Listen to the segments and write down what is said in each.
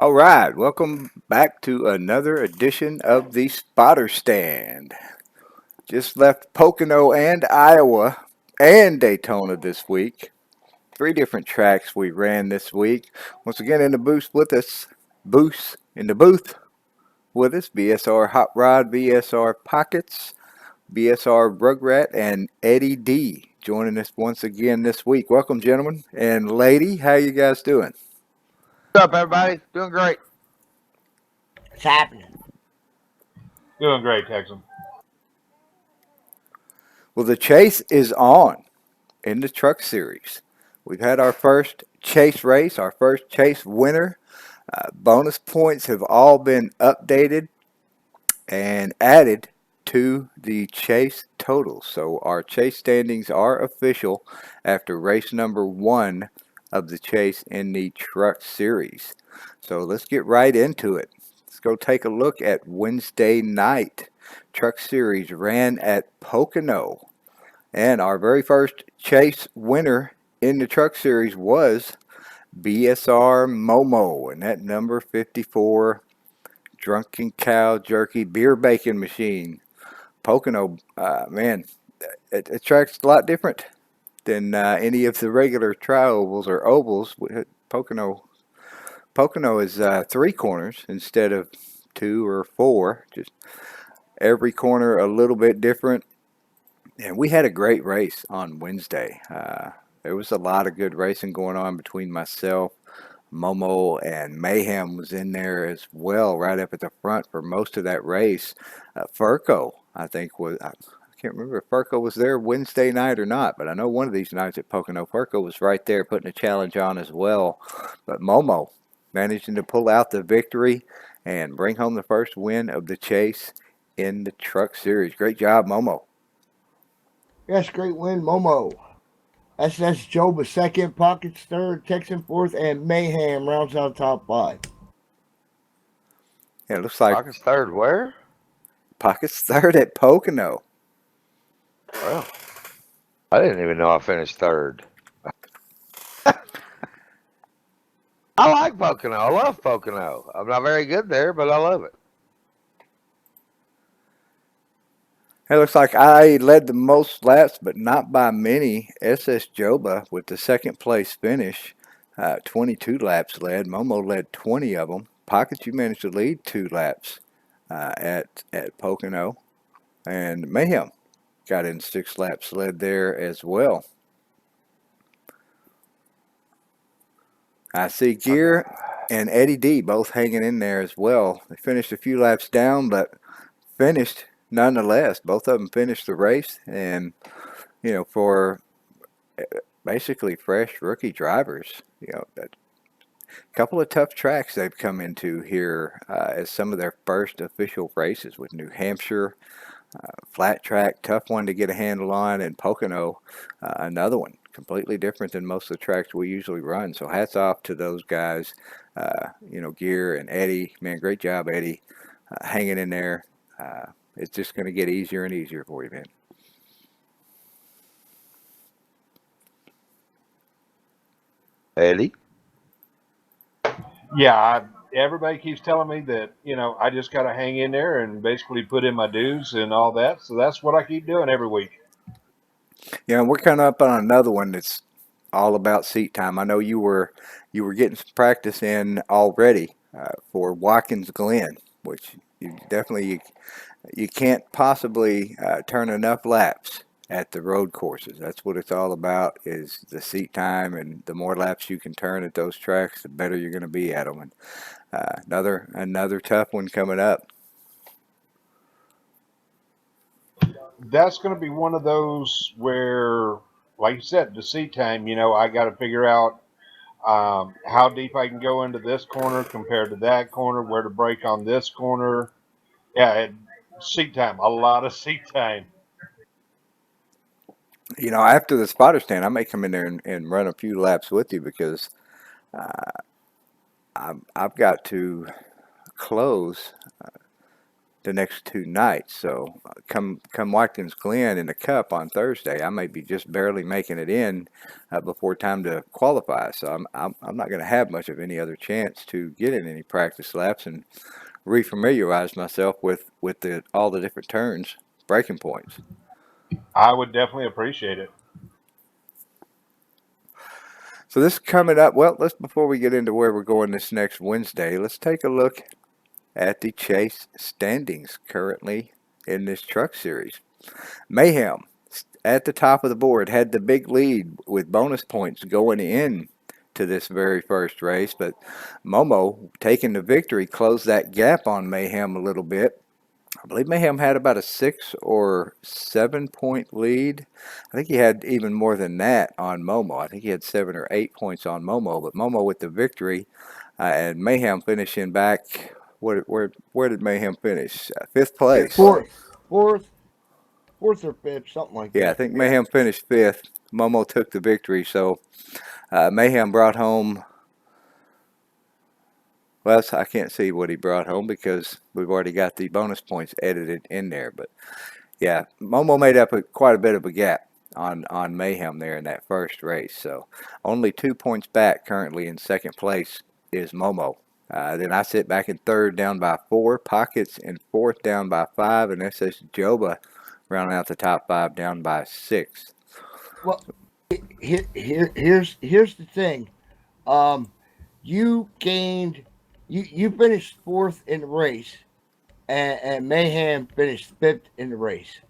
All right, welcome back to another edition of the Spotter Stand. Just left Pocono and Iowa and Daytona this week. Three different tracks we ran this week. Once again in the booth with us, BSR Hot Rod, BSR Pockets, BSR Rugrat, and Eddie D joining us once again this week. Welcome, gentlemen and lady. How you guys doing? What's up, everybody? Doing great. What's happening? Doing great, Texan. Well, the chase is on in the truck series. We've had our first chase race, our first chase winner. Bonus points have all been updated and added to the chase total. So our chase standings are official after race number one of the chase in the truck series. So let's get right into it. Let's go take a look at Wednesday night. Truck series ran at Pocono. And our very first chase winner in the truck series was BSR Momo, and that number 54 Drunken Cow Jerky Beer Bacon Machine. Pocono, man, it tracks a lot different than any of the regular tri-ovals or ovals. Pocono is three corners instead of two or four. Just every corner a little bit different. And we had a great race on Wednesday. There was a lot of good racing going on between myself, Momo, and Mayhem was in there as well, right up at the front for most of that race. Furco, I think, I can't remember if Furco was there Wednesday night or not, but I know one of these nights at Pocono, Furco was right there putting a challenge on as well. But Momo managing to pull out the victory and bring home the first win of the chase in the truck series. Great job, Momo. Yes, great win, Momo. SS Joba second, Pockets third, Texan fourth, and Mayhem rounds out top five. Yeah, it looks like Pockets third. Where? Pockets third at Pocono. Well, I didn't even know I finished third. I like Pocono. I love Pocono. I'm not very good there, but I love it. It looks like I led the most laps, but not by many. SS Joba with the second place finish, 22 laps led. Momo led 20 of them. Pockets, you managed to lead 2 laps at Pocono, and Mayhem got in 6 laps led there as well. I see Gear and Eddie D both hanging in there as well. They finished a few laps down, but finished nonetheless. Both of them finished the race, and for basically fresh rookie drivers, a couple of tough tracks they've come into here as some of their first official races with New Hampshire, flat track, tough one to get a handle on, and Pocono, another one completely different than most of the tracks we usually run. So hats off to those guys, Gear and Eddie. Man, great job, Eddie, hanging in there. It's just going to get easier and easier for you, man. Eddie? Yeah, everybody keeps telling me that, I just got to hang in there and basically put in my dues and all that. So that's what I keep doing every week. We're coming up on another one that's all about seat time. I know you were getting some practice in already for Watkins Glen, which you can't possibly turn enough laps at the road courses. That's what it's all about, is the seat time, and the more laps you can turn at those tracks, the better you're going to be at them. And another tough one coming up. That's going to be one of those where, like you said, the seat time, I got to figure out how deep I can go into this corner compared to that corner, where to brake on this corner. Yeah, seat time, a lot of seat time. After the spotter stand, I may come in there and run a few laps with you, because I've got to close the next 2 nights. So come Watkins Glen in the Cup on Thursday, I may be just barely making it in before time to qualify. So I'm not going to have much of any other chance to get in any practice laps and refamiliarize myself with all the different turns, breaking points. I would definitely appreciate it. So this is coming up. Well, let's before we get into where we're going this next Wednesday, let's take a look at the Chase standings currently in this truck series. Mayhem at the top of the board had the big lead with bonus points going in to this very first race, but Momo taking the victory closed that gap on Mayhem a little bit. I believe Mayhem had about a 6 or 7 point lead. I think he had even more than that on Momo. I think he had 7 or 8 points on Momo, but Momo with the victory and Mayhem finishing back. Where did Mayhem finish? Fifth place. Fourth or fifth, something like that. Yeah, I think Mayhem finished fifth. Momo took the victory, so Mayhem brought home. Well, I can't see what he brought home because we've already got the bonus points edited in there. But yeah, Momo made up quite a bit of a gap on Mayhem there in that first race. So only 2 points back currently in second place is Momo. Then I sit back in third down by 4, Pockets in fourth down by 5, and SS Joba rounding out the top 5 down by 6. Well, here's the thing. You gained, you finished fourth in the race, and Mayhem finished fifth in the race.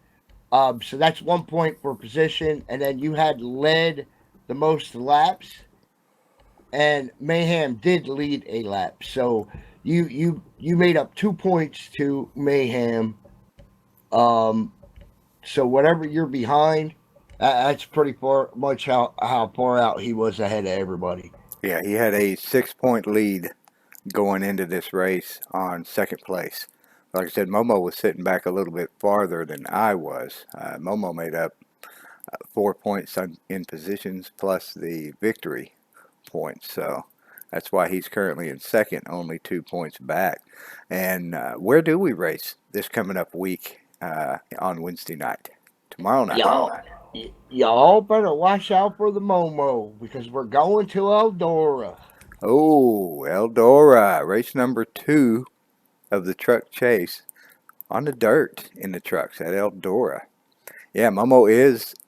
So that's 1 point for position, and then you had led the most laps, and Mayhem did lead a lap. So you made up 2 points to Mayhem. So whatever you're behind, that's pretty much how far out he was ahead of everybody. Yeah, he had a 6 point lead going into this race on second place. Like I said, Momo was sitting back a little bit farther than I was. Momo made up 4 points in positions plus the victory points. So that's why he's currently in second, only 2 points back. And where do we race this coming up week on Wednesday night? Tomorrow night. Y'all better watch out for the Momo because we're going to Eldora. Oh, Eldora, race number 2 of the truck chase on the dirt in the trucks at Eldora. Yeah, Momo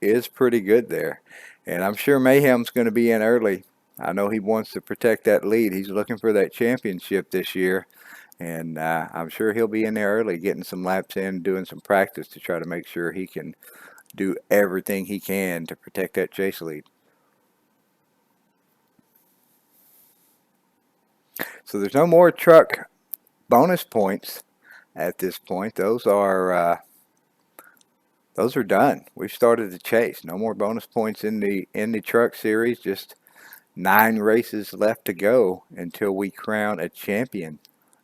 is pretty good there. And I'm sure Mayhem's going to be in early. I know he wants to protect that lead. He's looking for that championship this year. And I'm sure he'll be in there early, getting some laps in, doing some practice to try to make sure he can do everything he can to protect that chase lead. So there's no more truck bonus points at this point. Those are done. We've started the chase. No more bonus points in the truck series. Just 9 races left to go until we crown a champion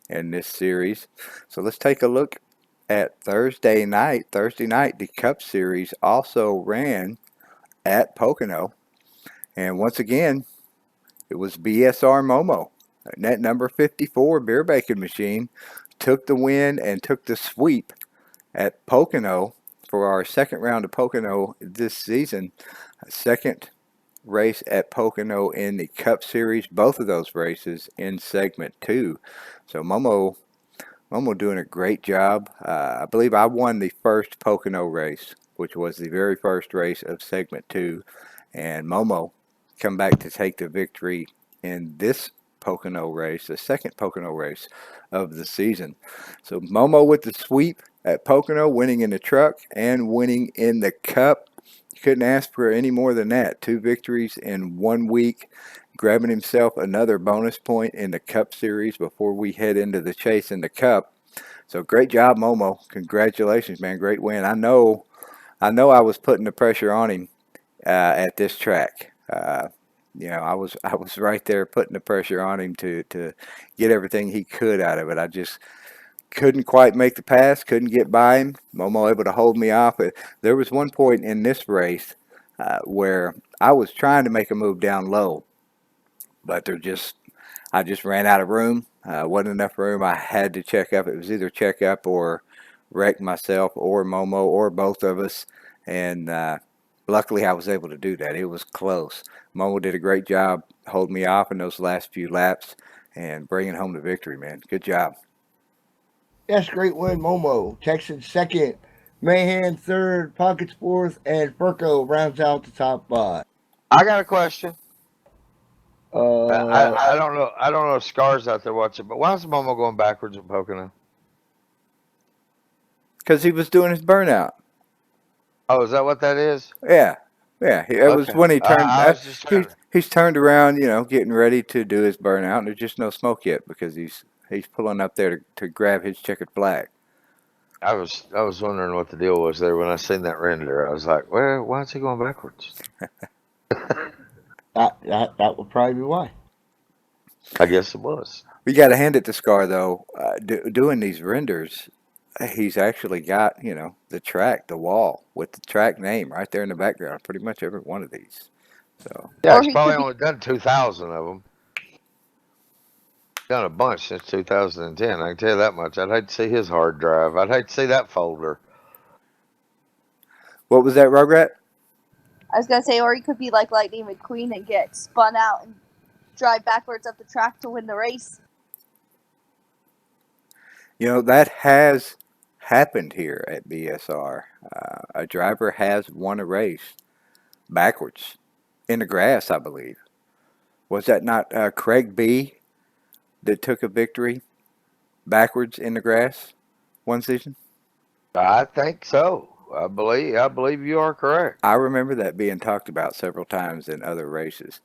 in this series. So let's take a look at Thursday night. Thursday night, the Cup Series also ran at Pocono. And once again, it was BSR Momo. Net number 54 Beer Bacon Machine took the win and took the sweep at Pocono for our second round of Pocono this season. Second race at Pocono in the Cup Series. Both of those races in segment 2. So Momo doing a great job. I believe I won the first Pocono race, which was the very first race of segment 2. And Momo come back to take the victory in this Pocono race, the second Pocono race of the season. So Momo with the sweep at Pocono, winning in the truck and winning in the Cup. Couldn't ask for any more than that. 2 victories in 1 week, grabbing himself another bonus point in the Cup Series before we head into the chase in the Cup. So great job, Momo. Congratulations, man. Great win. I know I was putting the pressure on him at this track. I was right there putting the pressure on him to get everything he could out of it. I just couldn't quite make the pass, couldn't get by him. Momo able to hold me off. There was one point in this race where I was trying to make a move down low, but I just ran out of room. Wasn't enough room. I had to check up. It was either check up or wreck myself or Momo or both of us. And luckily, I was able to do that. It was close. Momo did a great job holding me off in those last few laps and bringing home the victory, man. Good job. Yes, great win, Momo. Texan second, Mayhan third, Pockets fourth, and Furco rounds out the top five. I got a question. Uh, I don't know. I don't know if Scar's out there watching, but why is Momo going backwards at Pocono? Because he was doing his burnout. Oh, is that what that is? Yeah. Yeah. It was Okay. when he turned. I was just trying to. He's turned around, getting ready to do his burnout, and there's just no smoke yet because he's pulling up there to grab his checkered flag. I was wondering what the deal was there when I seen that render. I was like, well, why is he going backwards? that would probably be why. I guess it was. We got to hand it to Scar though. Doing these renders, he's actually got the track, the wall with the track name right there in the background. Pretty much every one of these. So Yeah, Or he's he probably could be only done 2,000 of them. Done a bunch since 2010. I can tell you that much. I'd hate to see his hard drive. I'd hate to see that folder. what was that, Rugrat? I was gonna say, or he could be like Lightning McQueen and get spun out and drive backwards up the track to win the race. That has happened here at BSR. A driver has won a race backwards in the grass, I believe. Was that not Craig B that took a victory backwards in the grass one season? I think so. I believe you are correct. I remember that being talked about several times in other races.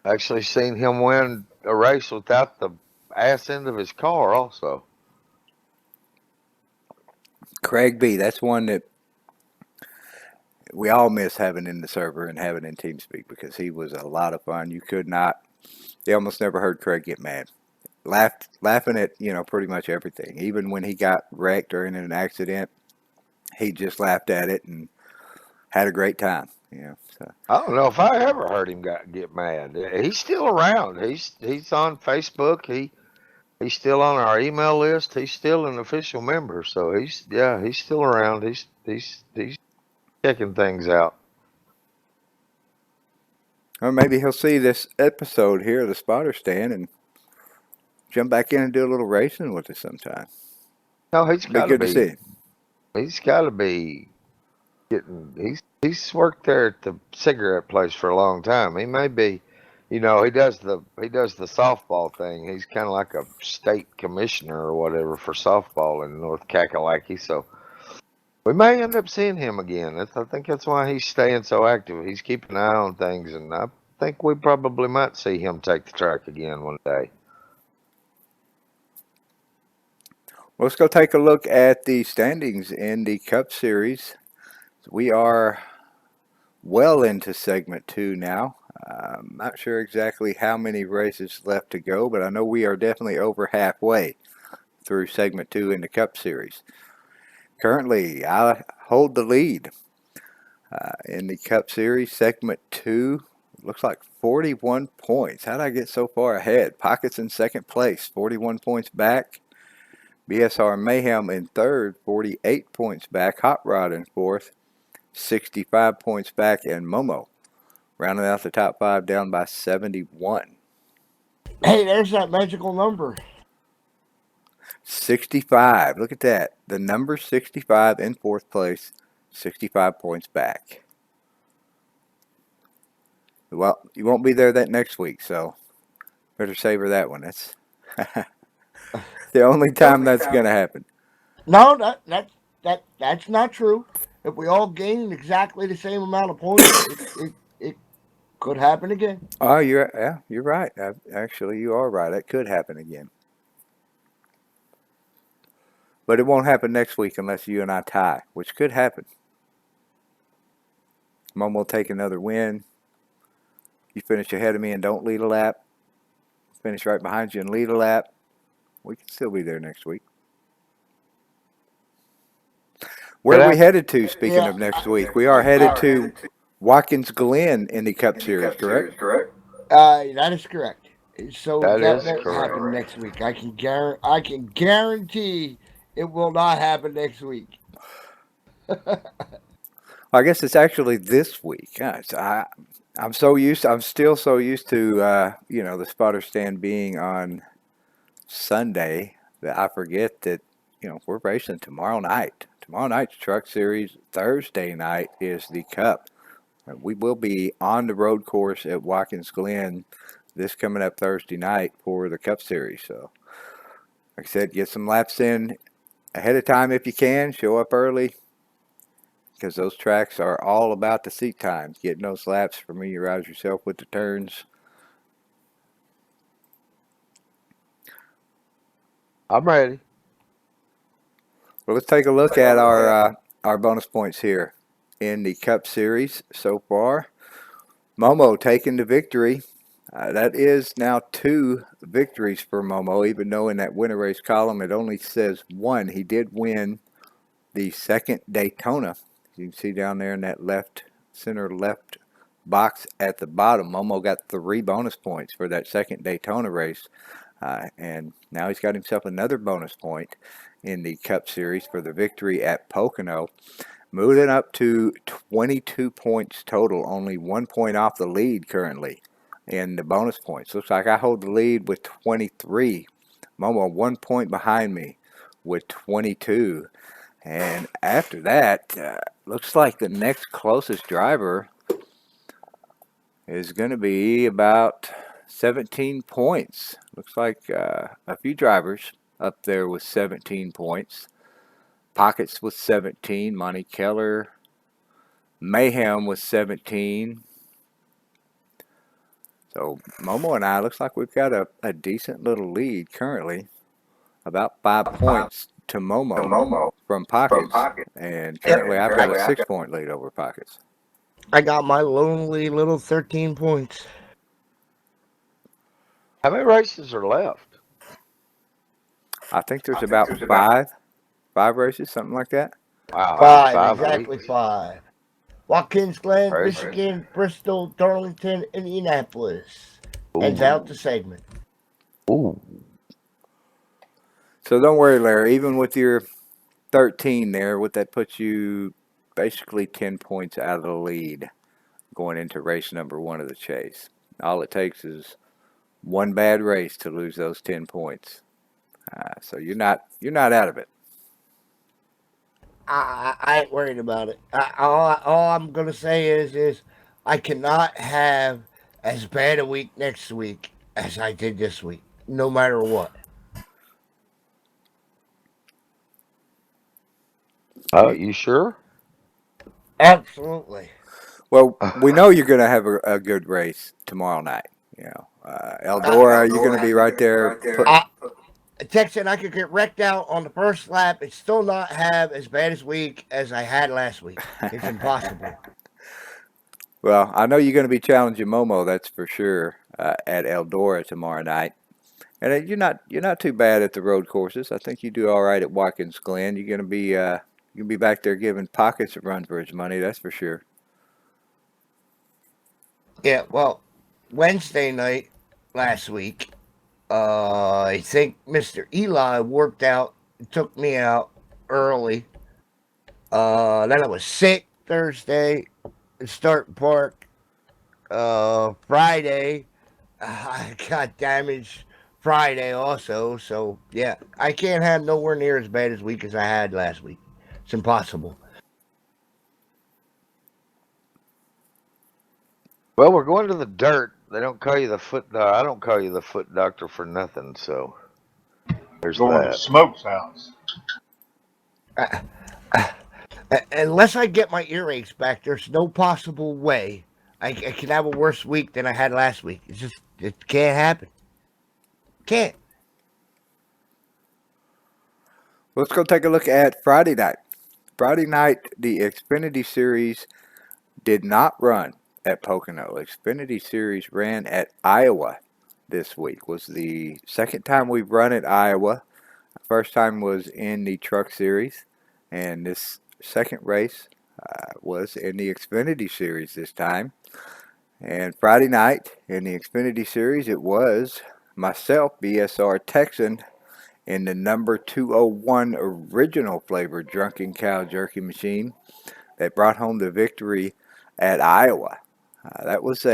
Actually seen him win a race without the ass end of his car also. Craig B, that's one that we all miss having in the server and having in TeamSpeak because he was a lot of fun. You almost never heard Craig get mad. Laughing at, pretty much everything. Even when he got wrecked or in an accident, he just laughed at it and had a great time. So. I don't know if I ever heard him get mad. He's still around. He's on Facebook. He's still on our email list. He's still an official member. So he's still around. He's checking things out. Or maybe he'll see this episode here of the Spotter Stand and jump back in and do a little racing with us sometime. No, he's Be got to good to be. see. He's got to be getting. He's worked there at the cigarette place for a long time. He may be. He does the softball thing. He's kind of like a state commissioner or whatever for softball in North Kakalaki. So we may end up seeing him again. I think that's why he's staying so active. He's keeping an eye on things, and I think we probably might see him take the track again one day. Let's go take a look at the standings in the Cup Series. We are well into segment 2 now. I'm not sure exactly how many races left to go, but I know we are definitely over halfway through segment 2 in the Cup Series. Currently, I hold the lead in the Cup Series. Segment 2 looks like 41 points. How did I get so far ahead? Pockets in second place, 41 points back. BSR Mayhem in third, 48 points back. Hot Rod in fourth, 65 points back. And Momo rounding out the top 5 down by 71. Hey, there's that magical number. 65. Look at that. The number 65 in fourth place, 65 points back. Well, you won't be there that next week, so better savor that one. That's the only time that's going to happen. No, that's not true. If we all gain exactly the same amount of points, it could happen again. Oh, you're right. Actually, you are right. It could happen again. But it won't happen next week unless you and I tie, which could happen. Mom will take another win. You finish ahead of me and don't lead a lap. Finish right behind you and lead a lap. We can still be there next week. Where are we headed to, speaking of next week? We are headed to Watkins Glen in the Cup Series, correct? That is correct. So That that is won't correct. happen next week. I can guarantee It will not happen next week. I guess it's actually this week. I'm so used. I'm still so used to the spotter stand being on Sunday that I forget that we're racing tomorrow night. Tomorrow night's Truck Series. Thursday night is the Cup. We will be on the road course at Watkins Glen this coming up Thursday night for the Cup Series. So, like I said, get some laps in ahead of time if you can. Show up early because those tracks are all about the seat times. Getting those laps, familiarize yourself with the turns. I'm ready. Well, let's take a look at our bonus points here in the Cup Series so far. Momo taking the victory. That is now 2 victories for Momo, even though in that winner race column it only says 1. He did win the second Daytona. You can see down there in that center left box at the bottom, Momo got 3 bonus points for that second Daytona race. And now he's got himself another bonus point in the Cup Series for the victory at Pocono. Moving up to 22 points total, only 1 point off the lead currently in the bonus points. Looks like I hold the lead with 23. Momo 1 point behind me with 22. And after that, looks like the next closest driver is going to be about 17 points. Looks like a few drivers up there with 17 points. Pockets with 17, Monty Keller, Mayhem with 17. So Momo and I, looks like we've got a decent little lead currently, about 5 points to Momo from Pockets. And currently I've got a 6-point lead over Pockets. I got my lonely little 13 points. How many races are left? I think there's about five races, something like that. Wow, 5, exactly weeks. 5. Watkins Glen, Crazy. Michigan, Bristol, Darlington, Indianapolis. Ooh. Ends out the segment. Ooh. So don't worry, Larry. Even with your 13 there, what that puts you basically 10 points out of the lead going into race number 1 of the chase. All it takes is one bad race to lose those 10 points. So you're not out of it. I ain't worried about it. All I'm gonna say is I cannot have as bad a week next week as I did this week, no matter what. Oh, you sure? Absolutely. Well, we know you're going to have a good race tomorrow night. Eldora, you're going to be right there. Texan, I could get wrecked out on the first lap and still not have as bad a week as I had last week. It's impossible. Well, I know you're going to be challenging Momo, that's for sure, at Eldora tomorrow night. And you're not too bad at the road courses. I think you do all right at Watkins Glen. You're going to be back there giving Pockets a run for his money, that's for sure. Yeah, well, Wednesday night last week, I think Mr. Eli worked out, took me out early. Then I was sick Thursday, start park. Friday, I got damaged Friday also. So yeah, I can't have nowhere near as bad as week as I had last week. It's impossible. Well, we're going to the dirt. They don't call you the foot. I don't call you the foot doctor for nothing. So there's Going that. to Smoke's house. Unless I get my earaches back, there's no possible way I can have a worse week than I had last week. It can't happen. Can't. Let's go take a look at Friday night. Friday night, the Xfinity Series did not run at Pocono. Xfinity Series ran at Iowa this week. Was the second time we've run at Iowa. First time was in the Truck Series, and this second race was in the Xfinity Series this time. And Friday night in the Xfinity Series, it was myself, BSR Texan, in the number 201 original flavor Drunken Cow Jerky Machine that brought home the victory at Iowa. That was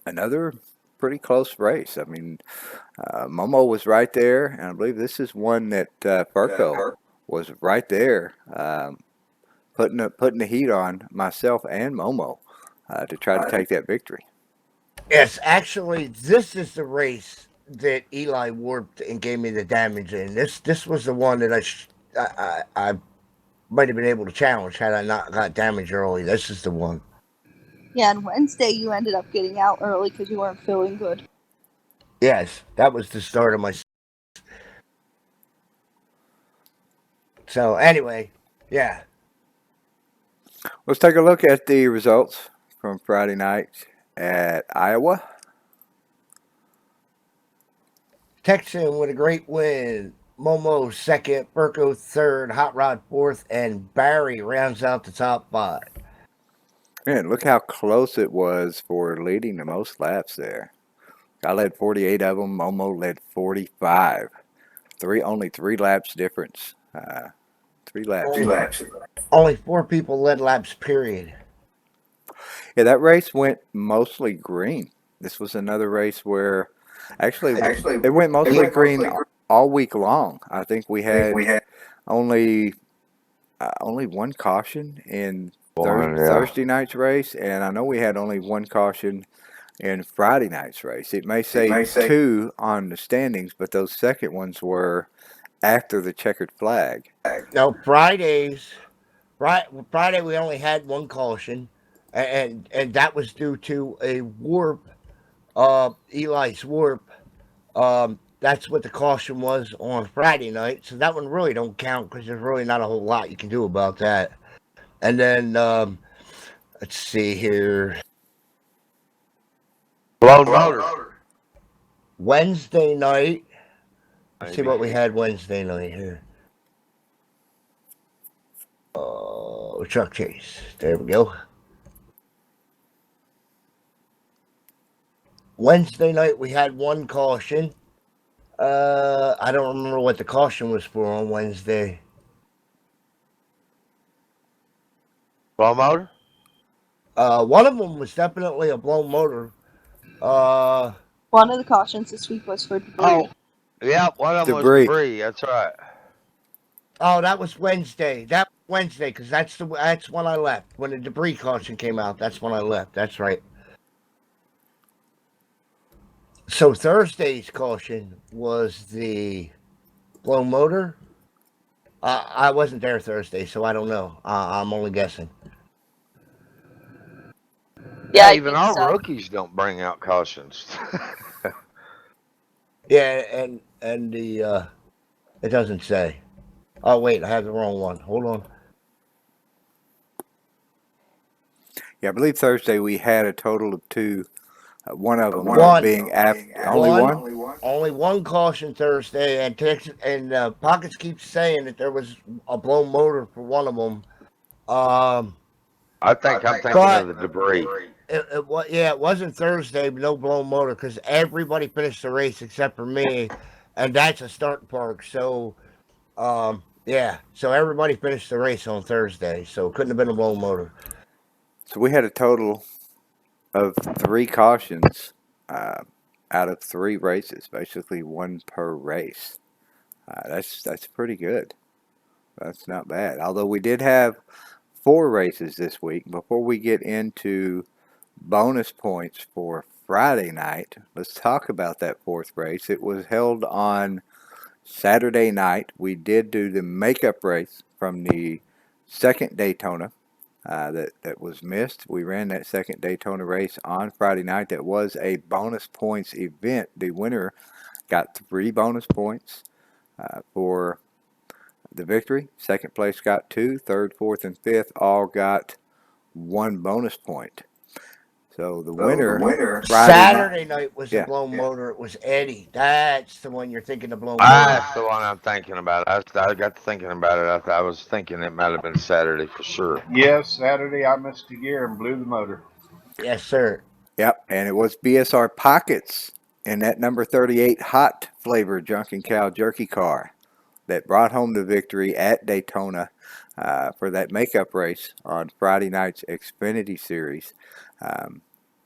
another pretty close race. I mean, Momo was right there, and I believe this is one that Furco was right there, putting the heat on myself and Momo to try to take that victory. Yes, actually, this is the race that Eli warped and gave me the damage in. This was the one that I might have been able to challenge had I not got damage early. This is the one. Yeah, and Wednesday you ended up getting out early because you weren't feeling good. Yes, that was the start of my. So anyway, yeah. Let's take a look at the results from Friday night at Iowa. Texan with a great win. Momo second, Burko third, Hot Rod fourth, and Barry rounds out the top five. Man, look how close it was for leading the most laps there. I led 48 of them. Momo led 45. Only 3 laps difference. 3 laps. Only 4 people led laps, period. Yeah, that race went mostly green. This was another race where actually it went mostly green all week long. I think we had only one caution in Thursday night's race, and I know we had only one caution in Friday night's race. It may say 2 on the standings, but those second ones were after the checkered flag. No, Friday we only had one caution, and that was due to a warp, Eli's warp. That's what the caution was on Friday night. So that one really don't count because there's really not a whole lot you can do about that. And then let's see here. Blown motor. Wednesday night. Let's see what we had Wednesday night here. Truck chase. There we go. Wednesday night we had one caution. I don't remember what the caution was for on Wednesday. Blown motor? One of them was definitely a blown motor. One of the cautions this week was for debris. Oh, yeah, one of them was debris. That's right. Oh, that was Wednesday. That Wednesday, because that's when I left. When the debris caution came out, that's when I left. That's right. So Thursday's caution was the blown motor. I wasn't there Thursday, so I don't know. I'm only guessing. Yeah, even our rookies don't bring out cautions. Yeah, and the it doesn't say. Oh wait, I have the wrong one. Hold on. Yeah, I believe Thursday we had a total of 2. One of them being only one caution Thursday, and Pockets keeps saying that there was a blown motor for one of them. I'm thinking of the debris. It wasn't Thursday, but no blown motor because everybody finished the race except for me, and that's a start park. So, so everybody finished the race on Thursday, so it couldn't have been a blown motor. So we had a total of 3 cautions out of 3 races, basically 1 per race. That's pretty good. That's not bad. Although we did have 4 races this week. Before we get into bonus points for Friday night, let's talk about that 4th race. It was held on Saturday night. We did do the makeup race from the second Daytona that was missed. We ran that second Daytona race on Friday night. That was a bonus points event. The winner got 3 bonus points for the victory. Second place got 2. Third, fourth, and fifth all got 1 bonus point. So the winner Saturday night was the blown motor. It was Eddie. That's the one you're thinking of blown motor. That's the one I'm thinking about. I got thinking about it. I was thinking it might have been Saturday for sure. Yes, Saturday I missed a gear and blew the motor. Yes, sir. Yep, and it was BSR Pockets in that number 38 hot flavor Junkin' Cow jerky car that brought home the victory at Daytona for that makeup race on Friday night's Xfinity Series. Um,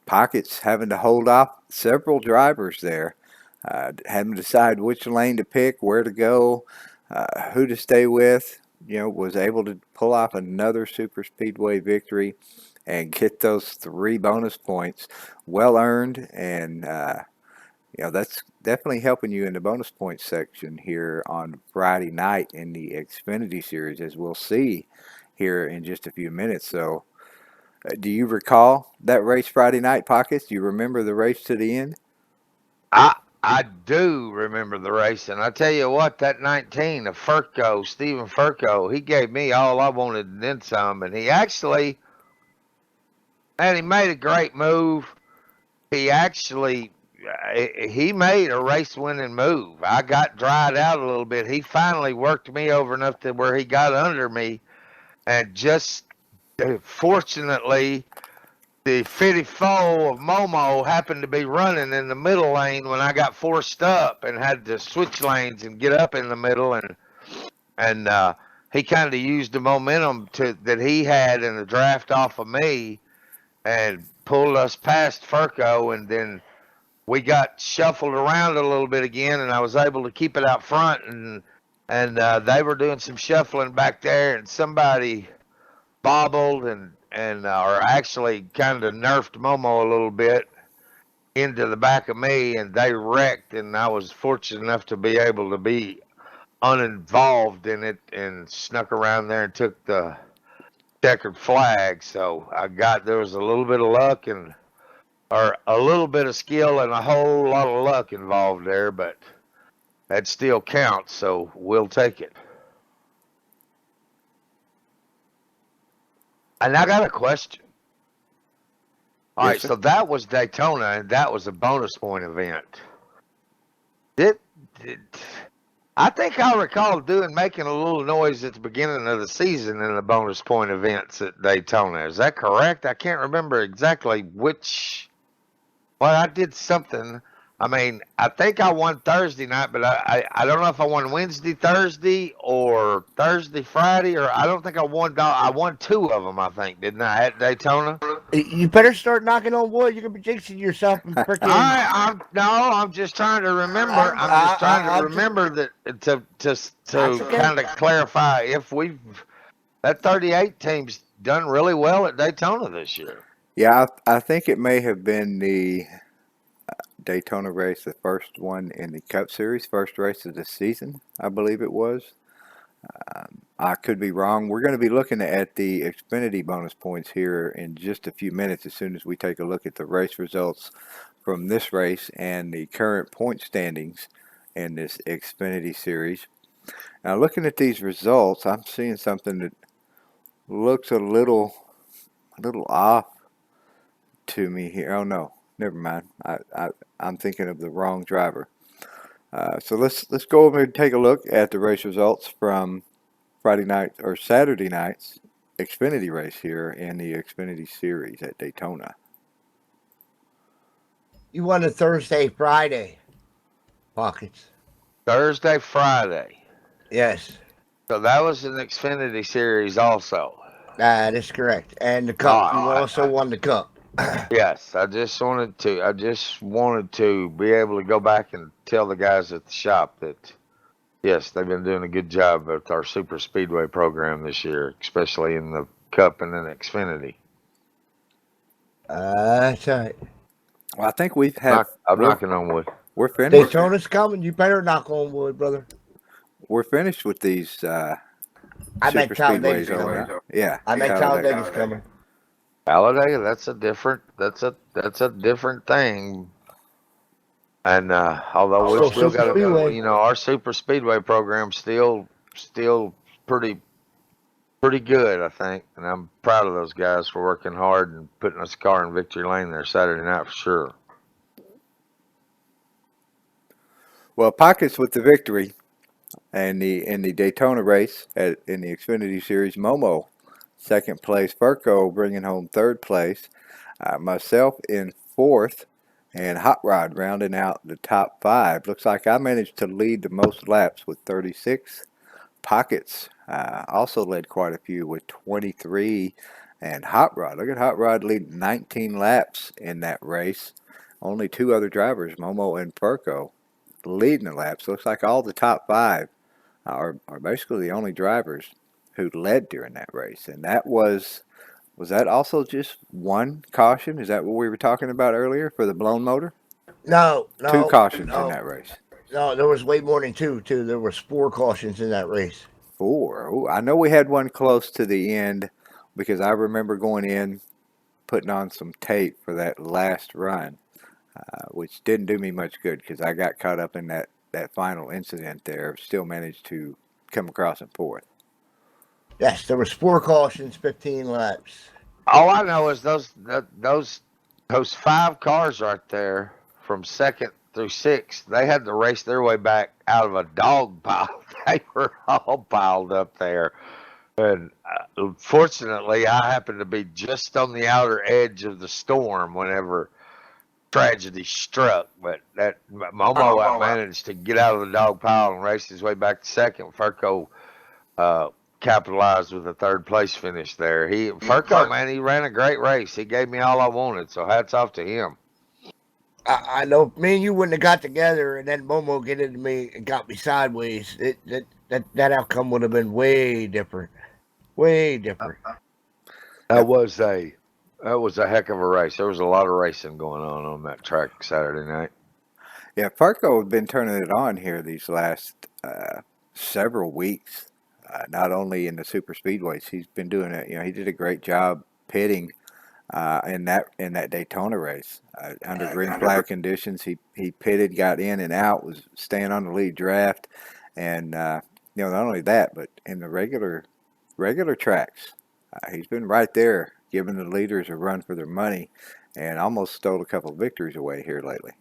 Pockets having to hold off several drivers there, having to decide which lane to pick, where to go, who to stay with. Was able to pull off another super speedway victory and get those 3 bonus points, well earned, and that's definitely helping you in the bonus points section here on Friday night in the Xfinity Series, as we'll see here in just a few minutes. So, do you recall that race Friday night, Pockets? Do you remember the race to the end? I do remember the race, and I tell you what, that 19 of Stephen Furco, he gave me all I wanted and then some, and he made a great move. He made a race-winning move. I got dried out a little bit. He finally worked me over enough to where he got under me, and just fortunately, the 54 of Momo happened to be running in the middle lane when I got forced up and had to switch lanes and get up in the middle, and he kind of used the momentum that he had in the draft off of me and pulled us past Furco, and then we got shuffled around a little bit again, and I was able to keep it out front, and they were doing some shuffling back there, and somebody bobbled or actually kind of nerfed Momo a little bit into the back of me, and they wrecked, and I was fortunate enough to be able to be uninvolved in it and snuck around there and took the checkered flag. So there was a little bit of luck or a little bit of skill and a whole lot of luck involved there, but that still counts, so we'll take it. And I got a question. All right, so that was Daytona, and that was a bonus point event. I think I recall making a little noise at the beginning of the season in the bonus point events at Daytona. Is that correct? I can't remember exactly which. Well, I did something. I mean, I think I won Thursday night, but I don't know if I won Wednesday, Thursday, or Thursday, Friday, or I don't think I won. I won 2 of them, I think, didn't I, at Daytona? You better start knocking on wood. You're gonna be jinxing yourself and freaking. I'm just trying to remember. I'm just trying to remember that to kind of clarify if that 38 team's done really well at Daytona this year. Yeah, I think it may have been the Daytona race, the first one in the Cup Series, first race of the season, I believe it was. I could be wrong. We're going to be looking at the Xfinity bonus points here in just a few minutes as soon as we take a look at the race results from this race and the current point standings in this Xfinity Series. Now, looking at these results, I'm seeing something that looks a little off to me here. Oh no, never mind. I'm thinking of the wrong driver. So let's go over and take a look at the race results from Friday night or Saturday night's Xfinity race here in the Xfinity Series at Daytona. You won a Thursday, Friday, Pockets. Thursday, Friday. Yes. So that was an Xfinity Series also. That is correct. And the Cup. You also won the Cup. Yes, I just wanted to be able to go back and tell the guys at the shop that, yes, they've been doing a good job with our Super Speedway program this year, especially in the Cup and in Xfinity. That's right. Well, I think we've had. I'm knocking on wood. We're finished. Daytona's coming. You better knock on wood, brother. We're finished with these. I meant Talladaga's coming. Yeah, I meant Talladaga's coming. Talladega, that's a different thing. And although we've still got our Super Speedway program still pretty good, I think, and I'm proud of those guys for working hard and putting us a car in victory lane there Saturday night for sure. Well, Pockets with the victory, and in the Daytona race in the Xfinity Series, Momo second place, Furco bringing home third place, myself in fourth, and Hot Rod rounding out the top 5. Looks like I managed to lead the most laps with 36. Pockets also led quite a few with 23. And Hot Rod, look at Hot Rod leading 19 laps in that race. Only 2 other drivers, Momo and Perko, leading the laps. Looks like all the top 5 are basically the only drivers who led during that race. And that was that also just one caution? Is that what we were talking about earlier for the blown motor? No, 2 no, cautions in no, that race. no. There was way more than two. Too. There was 4 cautions in that race. 4. Ooh, I know we had one close to the end because I remember going in, putting on some tape for that last run, which didn't do me much good because I got caught up in that final incident there. Still managed to come across in 4th. Yes, there was 4 cautions, 15 laps. All I know is those 5 cars right there from 2nd through 6th, they had to race their way back out of a dog pile. They were all piled up there. And fortunately, I happened to be just on the outer edge of the storm whenever tragedy struck. But that Momo managed to get out of the dog pile and race his way back to 2nd. Furco capitalized with a 3rd place finish there. Furco, man, he ran a great race. He gave me all I wanted, so hats off to him. I know me and you wouldn't have got together, and then Momo get into me and got me sideways. That outcome would have been way different. Way different. That was a heck of a race. There was a lot of racing going on that track Saturday night. Yeah, Farco has been turning it on here these last several weeks. Not only in the super speedways, he's been doing it. You know, he did a great job pitting in that Daytona race under green flag conditions. He pitted, got in and out, was staying on the lead draft, and you know, not only that, but in the regular tracks, he's been right there giving the leaders a run for their money, and almost stole a couple of victories away here lately.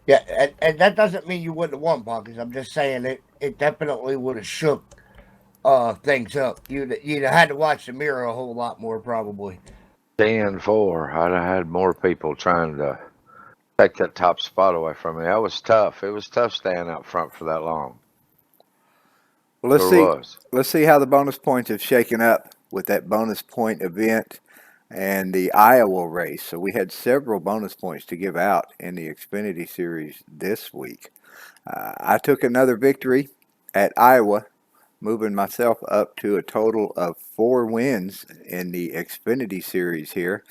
Yeah, and that doesn't mean you wouldn't have won, Buckets. I'm just saying it definitely would have shook things up. You'd have had to watch the mirror a whole lot more, probably. 10-4. I'd have had more people trying to take that top spot away from me. That was tough. It was tough staying out front for that long. Well, Sure was. let's see how the bonus points have shaken up with that bonus point event and the Iowa race. So we had several bonus points to give out in the Xfinity Series this week. I took another victory at Iowa, moving myself up to a total of 4 wins in the Xfinity Series here.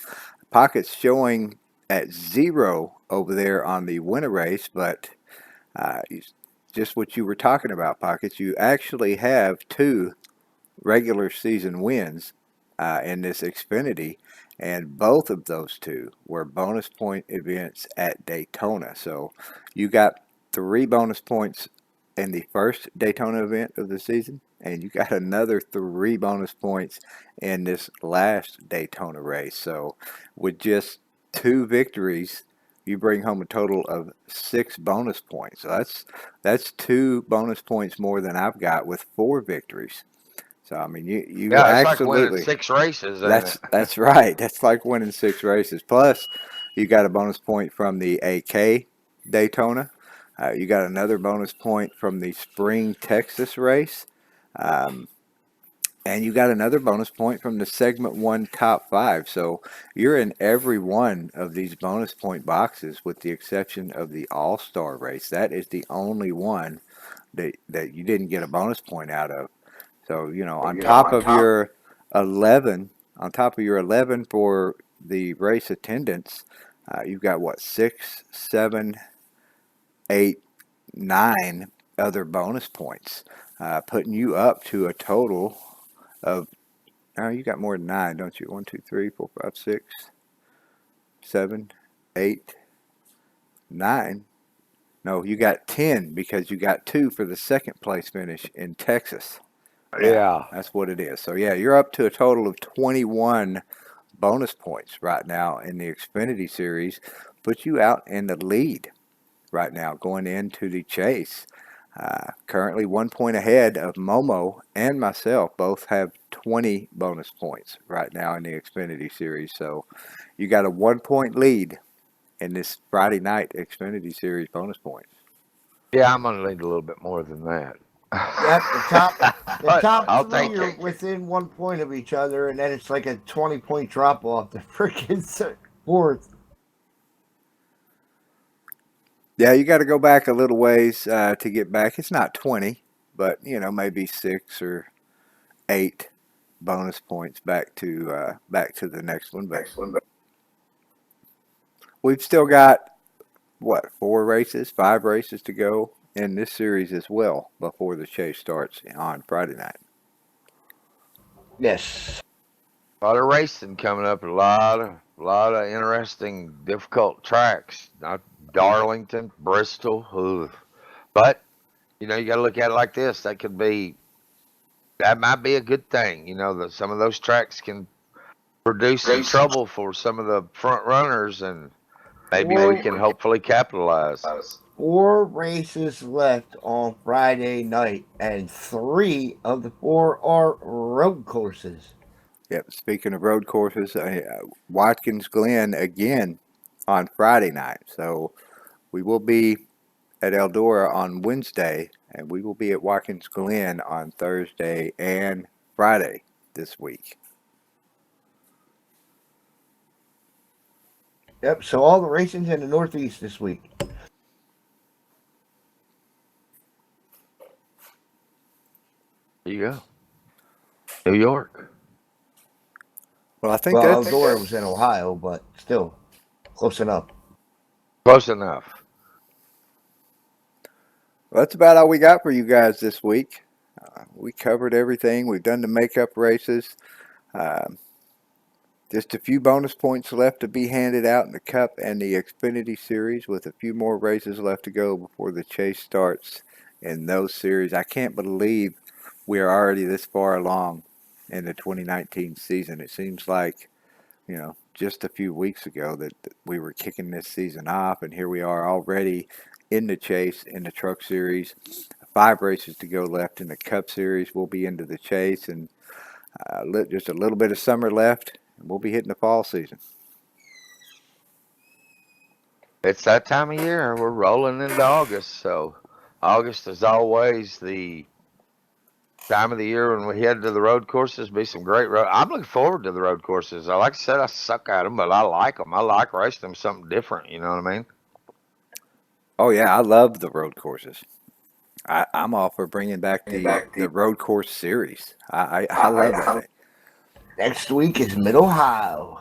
Pockets showing at 0 over there on the winner race, but just what you were talking about, Pockets. You actually have 2 regular season wins in this Xfinity, and both of those 2 were bonus point events at Daytona. So you got 3 bonus points in the first Daytona event of the season, and you got another 3 bonus points in this last Daytona race. So with just 2 victories, you bring home a total of 6 bonus points. So that's 2 bonus points more than I've got with 4 victories. So I mean, you Yeah, it's like winning absolutely 6 races, ain't it? that's right. That's like winning 6 races. Plus, you got a bonus point from the AK Daytona. You got another bonus point from the Spring Texas race. And you got another bonus point from the Segment 1 Top 5. So you're in every one of these bonus point boxes with the exception of the All-Star race. That is the only one that you didn't get a bonus point out of. So, you know, on top of your 11 for the race attendance, you've got what, 6, 7, 8, 9 other bonus points, putting you up to a total of, you got more than 9, don't you? 1, 2, 3, 4, 5, 6, 7, 8, 9. No, you got 10 because you got 2 for the second place finish in Texas. Yeah. That's what it is. So, yeah, you're up to a total of 21 bonus points right now in the Xfinity Series. Puts you out in the lead right now going into the chase. Currently 1 point ahead of Momo and myself. Both have 20 bonus points right now in the Xfinity Series. So, you got a 1 point lead in this Friday night Xfinity Series bonus points. Yeah, I'm gonna need a little bit more than that. Yep, the But top I'll three take are it. within 1 point of each other, and then it's like a 20-point drop off the freaking fourth. Yeah, you got to go back a little ways to get back. It's not 20, but maybe 6 or 8 bonus points back to the next one. But we've still got what 5 races to go in this series as well before the chase starts on Friday night. Yes. A lot of racing coming up. A lot of interesting, difficult tracks. Not Darlington, Bristol. Ugh. But you got to look at it like this. That might be a good thing. That some of those tracks can produce some trouble for some of the front runners, and maybe we can hopefully capitalize. 4 races left on Friday night, and 3 of the 4 are road courses. Yep. Speaking of road courses, Watkins Glen again on Friday night. So we will be at Eldora on Wednesday, and we will be at Watkins Glen on Thursday and Friday this week. Yep, so all the racing's in the Northeast this week. There you go. New York. Well, I think Well, that's Eldora was in Ohio, but still close enough. Close enough. well, that's about all we got for you guys this week. We covered everything. We've done the makeup races. Um, just a few bonus points left to be handed out in the Cup and the Xfinity Series, with a few more races left to go before the chase starts in those series. I can't believe we are already this far along in the 2019 season. It seems like, just a few weeks ago that we were kicking this season off, and here we are already in the chase in the Truck Series. 5 races to go left in the Cup Series. We'll be into the chase, and just a little bit of summer left, and we'll be hitting the fall season. It's that time of year. We're rolling into August, so August is always the time of the year when we head to the road courses. Be some great road. I'm looking forward to the road courses. Like I said, I suck at them, but I like them. I like racing them something different. You know what I mean? Oh yeah, I love the road courses. I'm all for bringing back the road course series. I love that thing. Next week is Mid Ohio.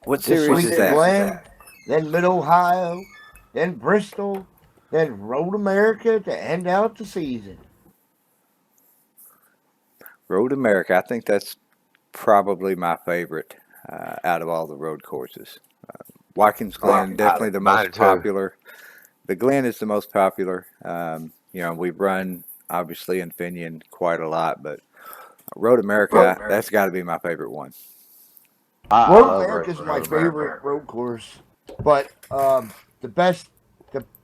What This series week is that? Glen, then Mid Ohio, then Bristol, then Road America to end out the season. Road America. I think that's probably my favorite out of all the road courses. Watkins Glen, definitely the Mine most too. popular. The Glen is the most popular. We've run obviously in Finian quite a lot, but Road America, that's got to be my favorite one. I Road love America is my Road America. favorite road course, but the best,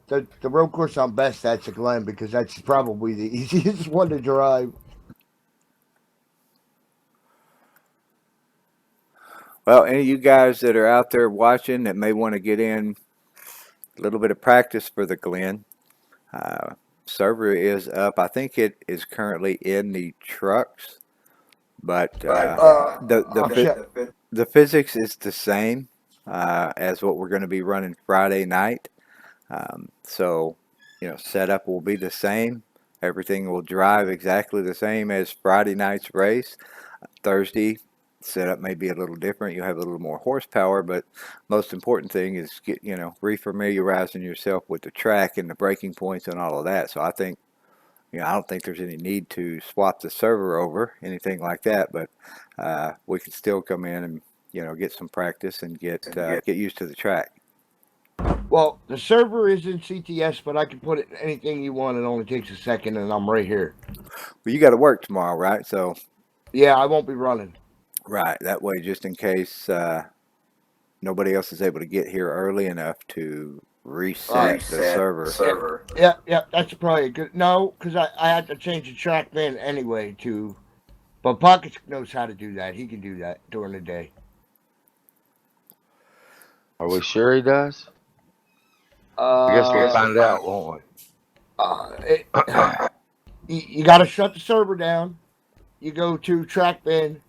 the road course I'm best at's the Glen because that's probably the easiest one to drive. Well, any of you guys that are out there watching that may want to get in a little bit of practice for the Glen, server is up. I think it is currently in the trucks, but the physics is the same as what we're going to be running Friday night. So, setup will be the same. Everything will drive exactly the same as Friday night's race. Thursday setup may be a little different. You'll have a little more horsepower, but most important thing is refamiliarizing yourself with the track and the braking points and all of that. So I think, I don't think there's any need to swap the server over, anything like that, but we can still come in and, get some practice and get used to the track. Well, the server is in CTS, but I can put it anything you want. It only takes a second, and I'm right here. Well, you got to work tomorrow, right? So, yeah, I won't be running. Right. That way, just in case nobody else is able to get here early enough to reset the server. Yeah, that's probably a good. No, because I had to change the track then anyway but Pockets knows how to do that. He can do that during the day. Are we sure he does? I guess we'll find out, won't You got to shut the server down. You go to track bin,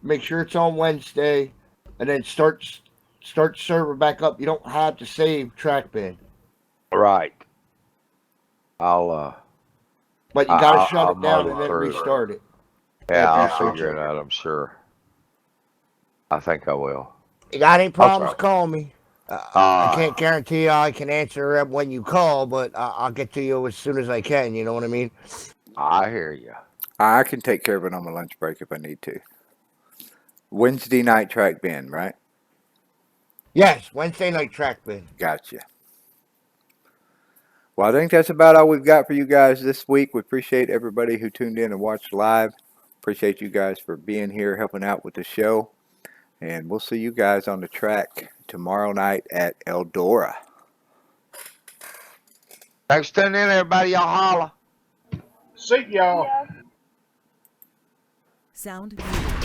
make sure it's on Wednesday, and then start the server back up. You don't have to save track bin, we? Right. I'll but you got to I'll shut it down muddle and then through. restart it. Yeah, after you I'll switch figure it over. out. I'm sure. I think I will. You got any problems, try. call me. I can't guarantee I can answer when you call, but I'll get to you as soon as I can. You know what I mean? I hear you. I can take care of it on my lunch break if I need to. Wednesday night track bin, right? Yes, Wednesday night track bin. Gotcha. Well, I think that's about all we've got for you guys this week. We appreciate everybody who tuned in and watched live. Appreciate you guys for being here, helping out with the show. And we'll see you guys on the track tomorrow night at Eldora. Thanks for tuning in, everybody. Y'all holla. See y'all. Yeah. Sound muted.